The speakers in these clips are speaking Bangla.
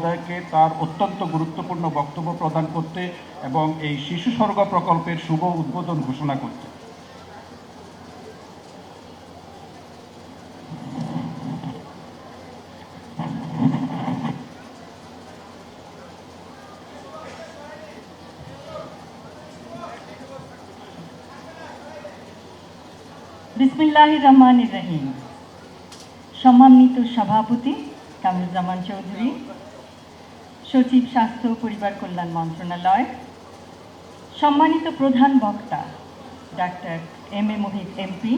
মহোদয়কে তার অত্যন্ত গুরুত্বপূর্ণ বক্তব্য প্রদান করতে এবং এই শিশু স্বর্গ প্রকল্পের শুভ উদ্বোধন ঘোষণা করতে। বিসমিল্লাহির রহমানির রহিম। সম্মানিত সভাপতি কামরুজ্জামান চৌধুরী, সচিব স্বাস্থ্য ও পরিবার কল্যাণ মন্ত্রণালয়, সম্মানিত প্রধান বক্তা doctor M A Mohit MP,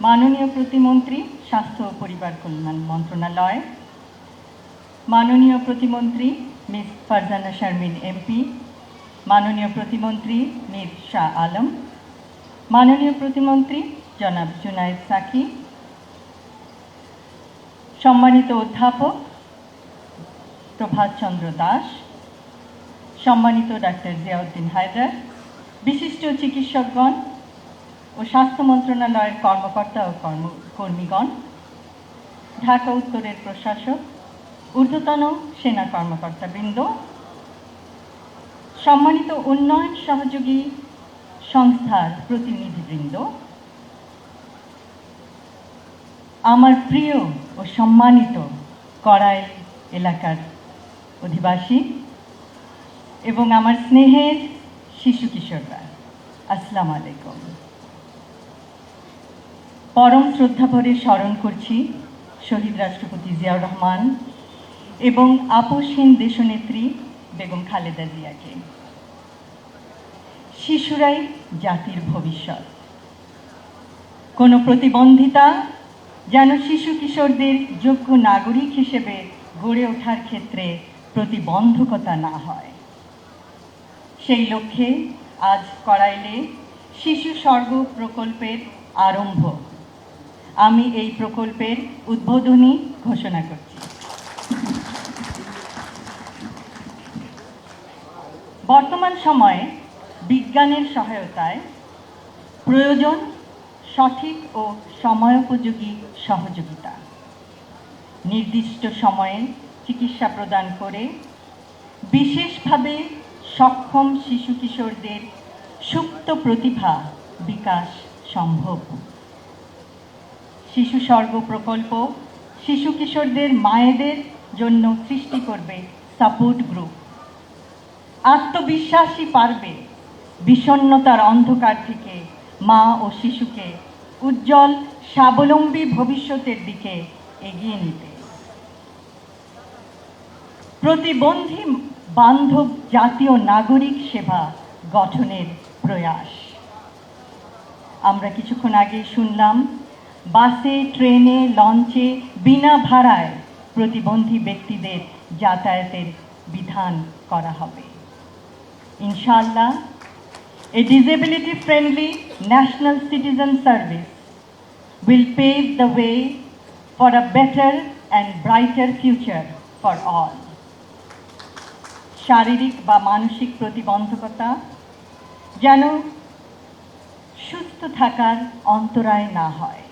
মাননীয় প্রতিমন্ত্রী স্বাস্থ্য ও পরিবার কল্যাণ মন্ত্রণালয়, মাননীয় প্রতিমন্ত্রী মিস ফারজানা শারমিন এমপি, মাননীয় প্রতিমন্ত্রী মীর শাহ আলম, মাননীয় প্রতিমন্ত্রী জনাব জুনায়েদ সাকি, সম্মানিত অধ্যাপক প্রভাত চন্দ্র দাস, সম্মানিত ডাক্তার জিয়াউদ্দিন হায়দার, বিশিষ্ট চিকিৎসকগণ ও স্বাস্থ্য মন্ত্রণালয়ের কর্মকর্তা ও কর্মীগণ, ঢাকা উত্তরের প্রশাসক, ঊর্ধ্বতন সেনা কর্মকর্তাবৃন্দ, সম্মানিত উন্নয়ন সহযোগী সংস্থার প্রতিনিধিবৃন্দ, আমার প্রিয় ও সম্মানিত কড়াইল এলাকার অধিবাসী এবং আমার স্নেহের শিশু কিশোররা, আসসালামু আলাইকুম। পরম শ্রদ্ধাভরে স্মরণ করছি শহীদ রাষ্ট্রপতি জিয়াউর রহমান এবং আপসহীন দেশনেত্রী বেগম খালেদা জিয়াকে। শিশুরাই জাতির ভবিষ্যৎ। কোনো প্রতিবন্ধিতা যেন শিশু কিশোরদের যোগ্য নাগরিক হিসেবে গড়ে ওঠার ক্ষেত্রে প্রতিবন্ধকতা না হয়, সেই লক্ষ্যে আজ কড়াইলে শিশু স্বর্গ প্রকল্পের আরম্ভ। আমি এই প্রকল্পের উদ্বোধনী ঘোষণা করছি। বর্তমান সময়ে বিজ্ঞানের সহায়তায় প্রয়োজন সঠিক ও সময়োপযোগী সহযোগিতা। নির্দিষ্ট সময়ে চিকিৎসা প্রদান করে বিশেষভাবে সক্ষম শিশু কিশোরদের সুপ্ত প্রতিভা বিকাশ সম্ভব। শিশু স্বর্গ প্রকল্প শিশু কিশোরদের মায়েদের জন্য সৃষ্টি করবে সাপোর্ট গ্রুপ। আত্মবিশ্বাসী পারবে বিষণ্ণতার অন্ধকার থেকে মা ও শিশুকে উজ্জ্বল স্বাবলম্বী ভবিষ্যতের দিকে এগিয়ে নিতে। প্রতিবন্ধী বান্ধব জাতীয় নাগরিক সেবা গঠনের প্রয়াস। আমরা কিছুক্ষণ আগে শুনলাম বাসে, ট্রেনে, লঞ্চে বিনা ভাড়ায় প্রতিবন্ধী ব্যক্তিদের যাতায়াতের বিধান করা হবে। ইনশাআল্লাহ, a disability-friendly national citizen service will pave the way for a better and brighter future for all. শারীরিক বা মানসিক প্রতিবন্ধকতা যেন সুস্থ থাকার অন্তরায় না হয়,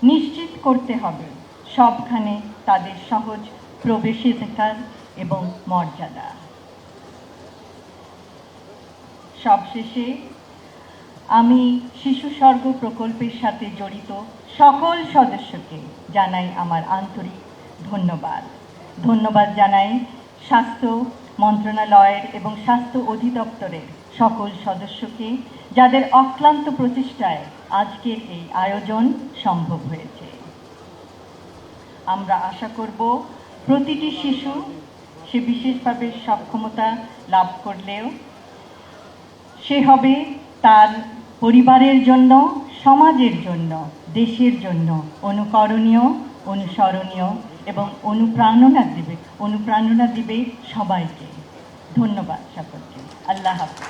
নিশ্চিত করতে হবে সবখানে তাদের সহজ প্রবেশাধিকার এবং মর্যাদা। সবশেষে আমি শিশু স্বর্গ প্রকল্পের সাথে জড়িত সকল সদস্যকে জানাই আমার আন্তরিক ধন্যবাদ। ধন্যবাদ জানাই স্বাস্থ্য মন্ত্রণালয়ের এবং স্বাস্থ্য অধিদপ্তরের সকল সদস্যকে, যাদের অক্লান্ত প্রচেষ্টায় আজকের এই আয়োজন সম্ভব হয়েছে। আমরা আশা করব প্রতিটি শিশু সে বিশেষভাবে সক্ষমতা লাভ করলেও সে হবে তার পরিবারের জন্য, সমাজের জন্য, দেশের জন্য অনুকরণীয়, অনুসরণীয় এবং অনুপ্রেরণা দিবে সবাইকে। ধন্যবাদ সকলকে। আল্লাহ হাফেজ।